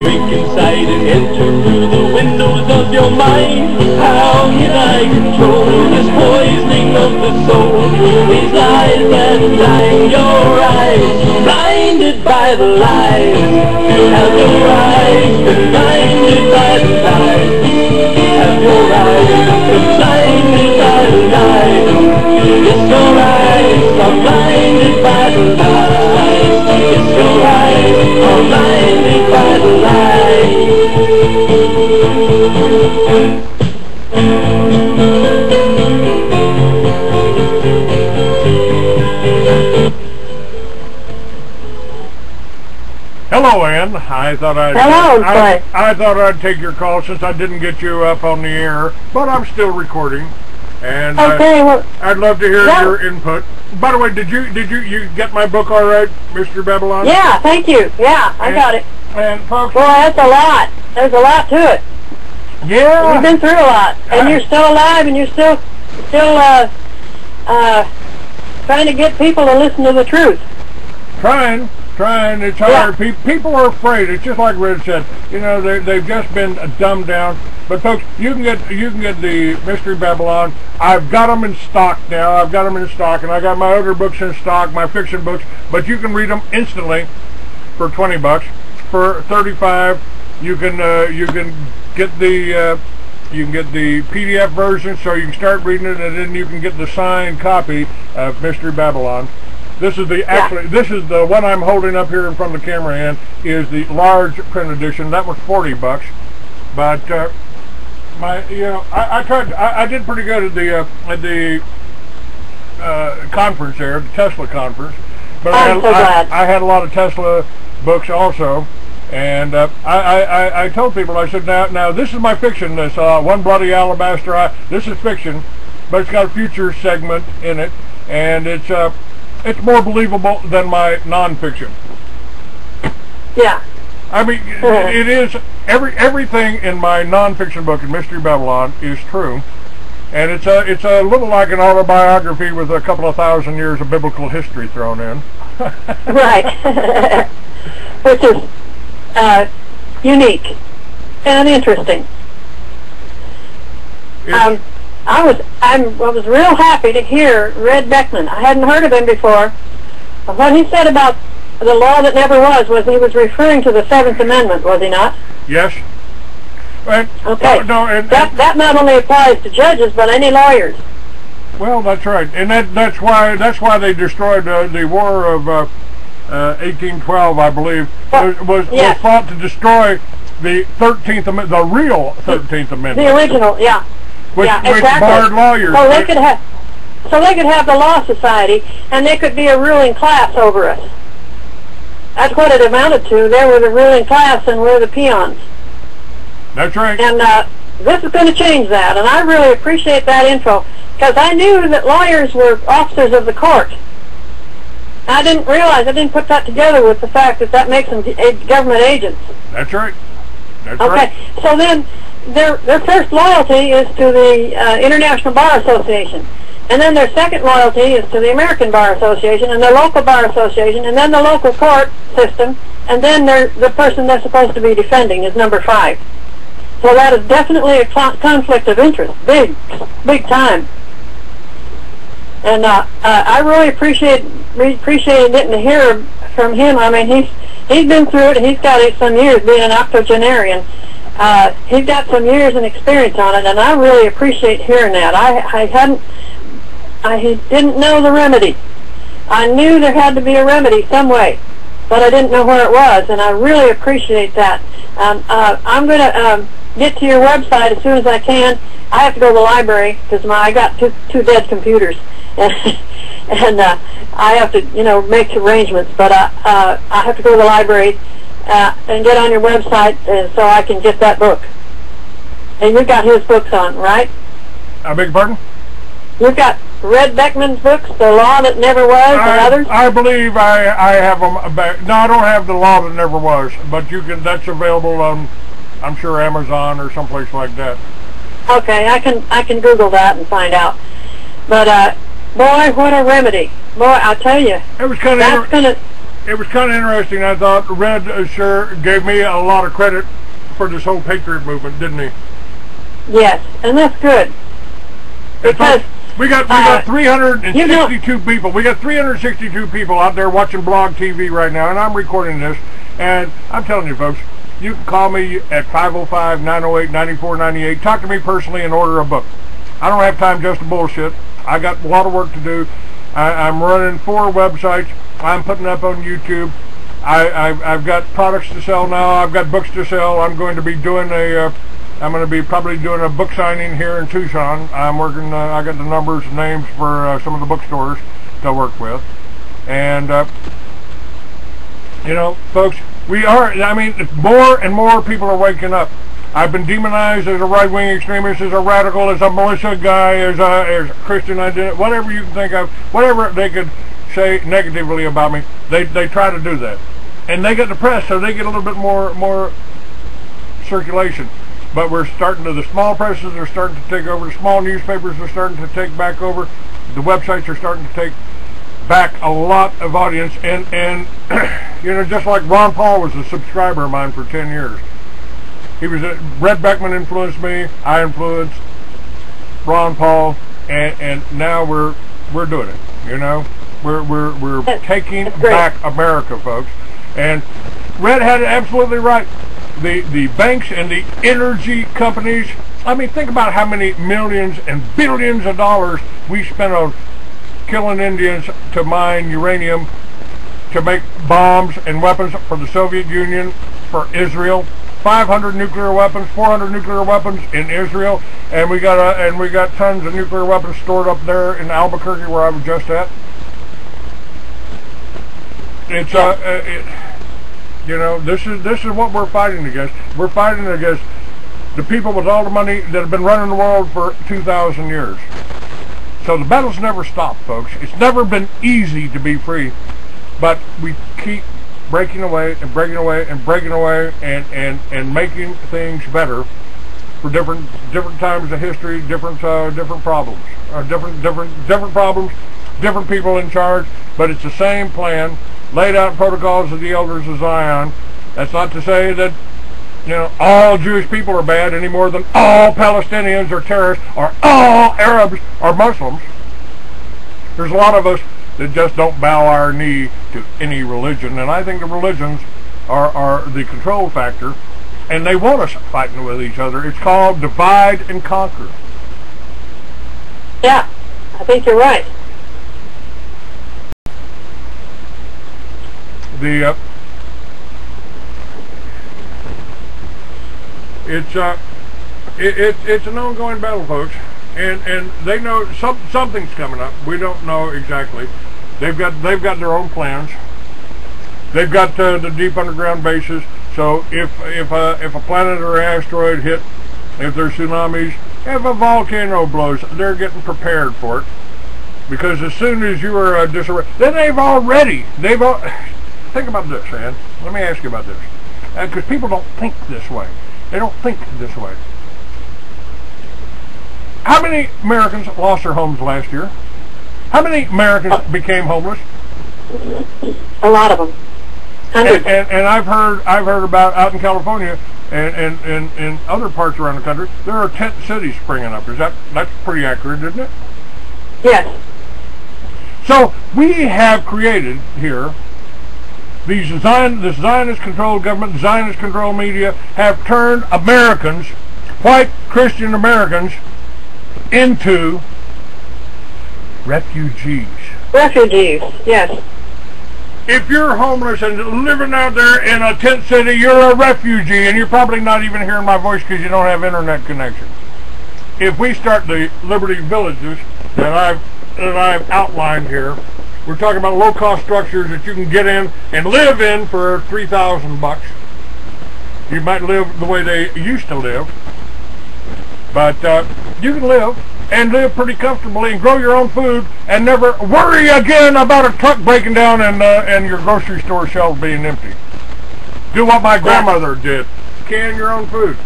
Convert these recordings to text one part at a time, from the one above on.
break inside and enter through the windows of your mind. How can I control this poisoning of the soul? These lies that blind your eyes, blinded by the lies. Have your eyes been blinded by the lies? Have your eyes been blinded by the lies? Yes, your eyes are blinded by the lies. Yes, your eyes are blinded by the lies. Hello, Ann. I thought I'd take your call since I didn't get you up on the air, but I'm still recording, and okay, well, I'd love to hear your input. By the way, did you get my book all right, Mr. Babylon? Yeah, thank you. Yeah, I got it. And folks, well, that's a lot. There's a lot to it. Yeah, you've been through a lot, and you're still alive, and you're still trying to get people to listen to the truth. Trying. It's hard. Yeah. People are afraid. It's just like Red said. You know, they've just been dumbed down. But folks, you can get the Mystery Babylon. I've got them in stock now. I've got them in stock, and I got my other books in stock, my fiction books. But you can read them instantly for $20. For $35, you can get the PDF version, so you can start reading it, and then you can get the signed copy of Mystery Babylon. This is this is the one I'm holding up here in front of the camera, and is the large print edition. That was $40, but I did pretty good at the conference there, the Tesla conference. But I'm so glad. I had a lot of Tesla books also, and I told people, I said, now this is my fiction. This One Bloody Alabaster Eye. This is fiction, but it's got a future segment in it, and it's more believable than my nonfiction. Yeah. I mean, it is everything in my nonfiction book in Mystery Babylon is true, and it's a little like an autobiography with a couple of thousand years of biblical history thrown in. Right. Which is unique and interesting. I was real happy to hear Red Beckman. I hadn't heard of him before. What he said about the law that never was he was referring to the 7th Amendment, was he not? Yes. And, okay. That not only applies to judges, but any lawyers. Well, that's right, and that's why they destroyed the War of 1812, I believe. Was fought to destroy the 13th Amendment, the real 13th Amendment. The original, yeah. Which exactly. barred lawyers. So they could have the law society, and they could be a ruling class over us. That's what it amounted to. They were the ruling class, and we're the peons. That's right. And this is going to change that, and I really appreciate that info, because I knew that lawyers were officers of the court. I didn't put that together with the fact that makes them government agents. That's right. That's okay. right. So then, their first loyalty is to the International Bar Association, and then their second loyalty is to the American Bar Association, and their local bar association, and then the local court system, and then the person they're supposed to be defending is number 5. So that is definitely a conflict of interest, big time. And I really appreciated getting to hear from him. I mean, he's been through it, and he's got some years being an octogenarian. He's got some years and experience on it, and I really appreciate hearing that. I didn't know the remedy. I knew there had to be a remedy some way, but I didn't know where it was, and I really appreciate that. I'm going to get to your website as soon as I can. I have to go to the library because I got two dead computers, and I have to make arrangements. But I have to go to the library and get on your website so I can get that book. And you've got his books on, right? I beg your pardon? You've got Red Beckman's books, The Law That Never Was, and others? I believe I have them back. No, I don't have The Law That Never Was, but that's available on, I'm sure, Amazon or someplace like that. Okay, I can Google that and find out. But boy, what a remedy! Boy, I'll tell you, it was kind of it was kind of interesting. I thought Red sure gave me a lot of credit for this whole patriot movement, didn't he? Yes, and that's good. Because we got 362 people. We got 362 people out there watching Blog TV right now, and I'm recording this. And I'm telling you, folks, you can call me at 505-908-9498. Talk to me personally and order a book. I don't have time just to bullshit. I got a lot of work to do. I'm running 4 websites. I'm putting up on YouTube. I've got products to sell now. I've got books to sell. I'm going to be doing probably doing a book signing here in Tucson. I'm working. I got the numbers and names for some of the bookstores to work with, and you know, folks, we are. I mean, more and more people are waking up. I've been demonized as a right-wing extremist, as a radical, as a militia guy, as a Christian identity, whatever you can think of, whatever they could say negatively about me. They try to do that, and they get the press, so they get a little bit more circulation. But we're starting to, the small presses are starting to take over, the small newspapers are starting to take back over, the websites are starting to take back a lot of audience, and you know, just like Ron Paul was a subscriber of mine for 10 years. He was Red Beckman influenced me, I influenced Ron Paul, and now we're doing it, you know? We're taking back America, folks. And Red had it absolutely right. The banks and the energy companies, I mean, think about how many millions and billions of dollars we spent on killing Indians to mine uranium, to make bombs and weapons for the Soviet Union, for Israel. 500 nuclear weapons, 400 nuclear weapons in Israel, and we got tons of nuclear weapons stored up there in Albuquerque, where I was just at. It's you know, this is what we're fighting against. We're fighting against the people with all the money that have been running the world for 2,000 years. So the battle's never stopped, folks. It's never been easy to be free, but we keep breaking away and breaking away and breaking away and making things better for different times of history, different problems, different problems, different people in charge, but it's the same plan, laid out protocols of the elders of Zion. That's not to say that, you know, all Jewish people are bad any more than all Palestinians are terrorists or all Arabs are Muslims. There's a lot of us that just don't bow our knee to any religion, and I think the religions are the control factor, and they want us fighting with each other. It's called divide and conquer. Yeah, I think you're right. It's an ongoing battle, folks, and they know something's coming up. We don't know exactly. They've got their own plans. They've got the deep underground bases. So if a planet or asteroid hit, if there's tsunamis, if a volcano blows, they're getting prepared for it. Because as soon as you are disarray, then think about this, man. Let me ask you about this, because people don't think this way. They don't think this way. How many Americans lost their homes last year? How many Americans became homeless? A lot of them. And I've heard about out in California and in other parts around the country, there are tent cities springing up. That's pretty accurate, isn't it? Yes. So we have created here this Zionist-controlled government, the Zionist-controlled media have turned Americans, white Christian Americans, into refugees. Refugees, yes. If you're homeless and living out there in a tent city, you're a refugee, and you're probably not even hearing my voice because you don't have internet connection. If we start the Liberty Villages that I've outlined here, we're talking about low-cost structures that you can get in and live in for $3,000. You might live the way they used to live, but you can live and live pretty comfortably and grow your own food and never worry again about a truck breaking down and your grocery store shelves being empty. Do what my grandmother did. Can your own food.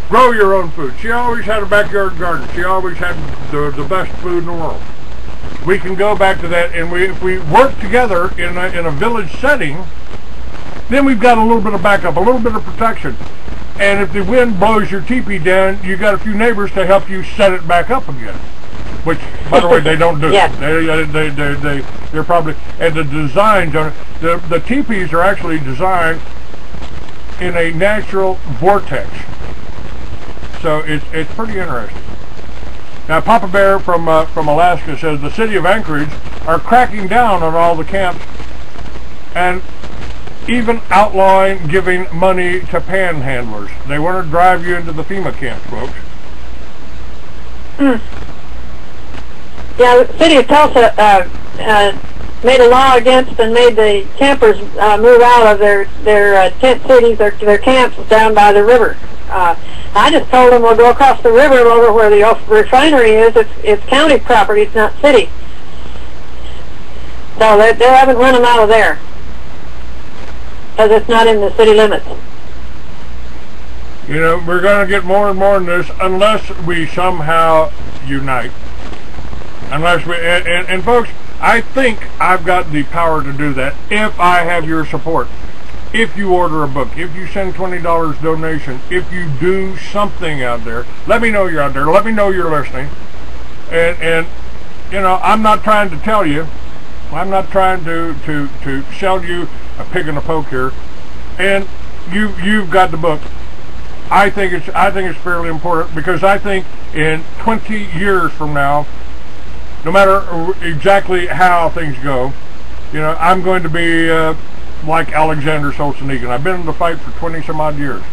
Grow your own food. She always had a backyard garden. She always had the best food in the world. we can go back to that, and if we work together in a village setting, then we've got a little bit of backup, a little bit of protection. And if the wind blows your teepee down, you got a few neighbors to help you set it back up again. Which, by the way, they don't do. Yeah. They're probably, and the designs on it, the teepees are actually designed in a natural vortex. So it's pretty interesting. Now, Papa Bear from Alaska says the city of Anchorage are cracking down on all the camps and even outlawing giving money to panhandlers. They want to drive you into the FEMA camps, folks. Yeah, the city of Tulsa made a law against and made the campers move out of their tent cities, their camps down by the river. I just told them we'll go across the river over where the refinery is. It's county property, it's not city. So they haven't run them out of there because it's not in the city limits. You know, we're going to get more and more in this unless we somehow unite. Unless we, and folks, I think I've got the power to do that if I have your support. If you order a book, if you send $20 donation, if you do something out there, let me know you're out there. Let me know you're listening. And you know, I'm not trying to tell you. I'm not trying to sell you a pig in a poke here. And you've got the book. I think it's fairly important because I think in 20 years from now, no matter exactly how things go, you know, I'm going to be like Alexander Solzhenitsyn. I've been in the fight for 20 some odd years.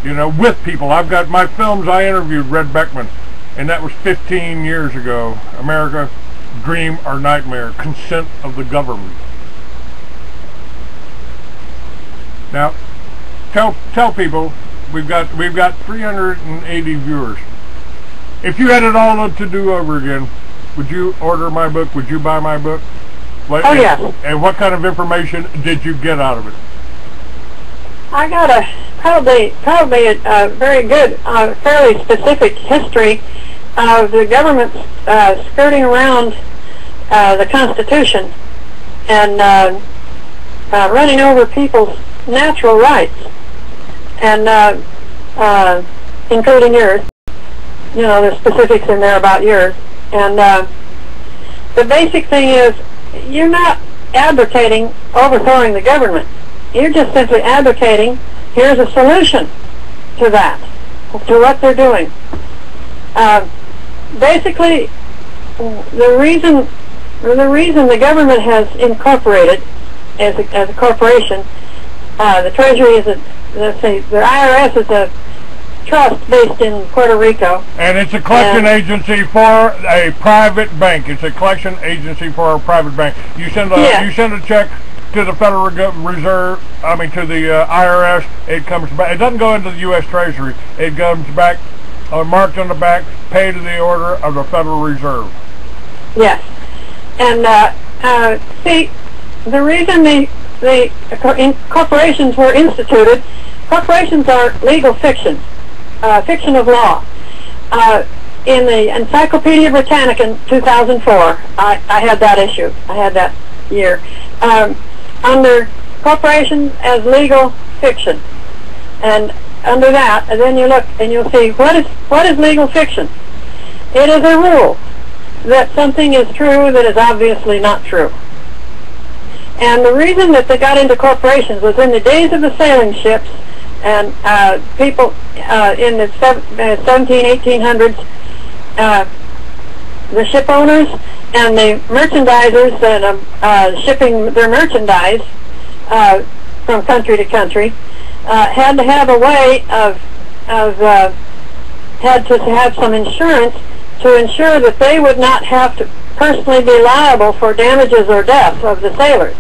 You know, with people. I've got my films. I interviewed Red Beckman, and that was 15 years ago. America, Dream or Nightmare? Consent of the Government. Now, tell people we've got 380 viewers. If you had it all to do over again, would you order my book? Would you buy my book? Oh, yes. And what kind of information did you get out of it? I got probably a very good, fairly specific history of the government skirting around the Constitution and running over people's natural rights, and including yours. You know, there's specifics in there about yours. And the basic thing is, you're not advocating overthrowing the government. You're just simply advocating, here's a solution to that, to what they're doing. Basically, the reason the government has incorporated as a corporation, the Treasury is the IRS is a trust based in Puerto Rico. And it's a collection agency for a private bank. It's a collection agency for a private bank. You send a check to the Federal Reserve, to the IRS, it comes back. It doesn't go into the U.S. Treasury. It comes back, marked on the back, paid to the order of the Federal Reserve. Yes. And see, the reason the corporations were instituted, corporations are legal fiction. Fiction of law. In the Encyclopedia Britannica in 2004, I had that issue. I had that year. Under corporations as legal fiction, and under that, and then you look and you'll see what is legal fiction. It is a rule that something is true that is obviously not true. And the reason that they got into corporations was in the days of the sailing ships. And people in the 1800s, the ship owners and the merchandisers and shipping their merchandise from country to country had to have a way had to have some insurance to ensure that they would not have to personally be liable for damages or deaths of the sailors.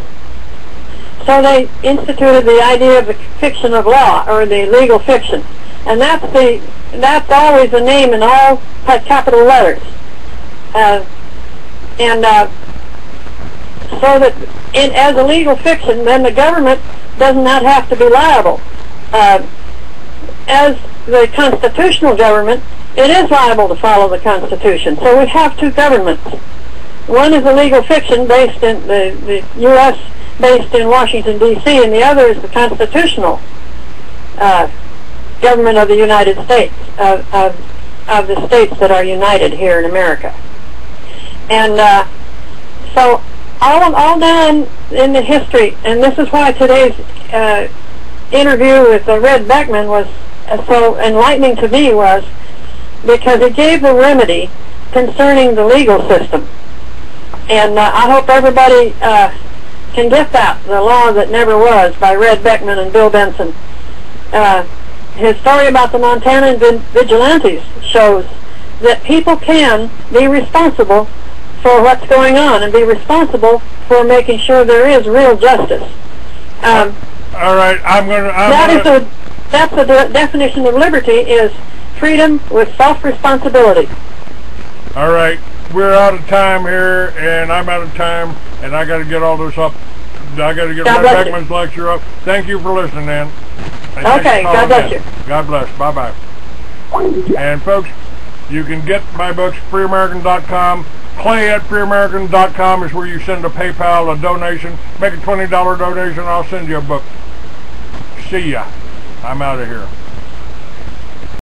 So they instituted the idea of the fiction of law, or the legal fiction, and that's always the name in all capital letters. So that as a legal fiction, then the government does not have to be liable. As the constitutional government, it is liable to follow the Constitution. So we have two governments. One is a legal fiction based in the U.S. based in Washington, D.C., and the other is the constitutional government of the United States, of the states that are united here in America. And so all down in the history, and this is why today's interview with Red Beckman was so enlightening to me, was because it gave the remedy concerning the legal system. And I hope everybody can get that, The Law That Never Was, by Red Beckman and Bill Benson. His story about the Montana vigilantes shows that people can be responsible for what's going on and be responsible for making sure there is real justice. All right, That's the definition of liberty, is freedom with self-responsibility. All right, we're out of time here, and I'm out of time, and I got to get all this up. I got to get Red Beckman's lecture up. Thank you for listening, Ann. Okay, God bless you. God bless. Bye-bye. And folks, you can get my books freeamerican.com. Clay at freeamerican.com is where you send a PayPal, a donation. Make a $20 donation, I'll send you a book. See ya. I'm out of here.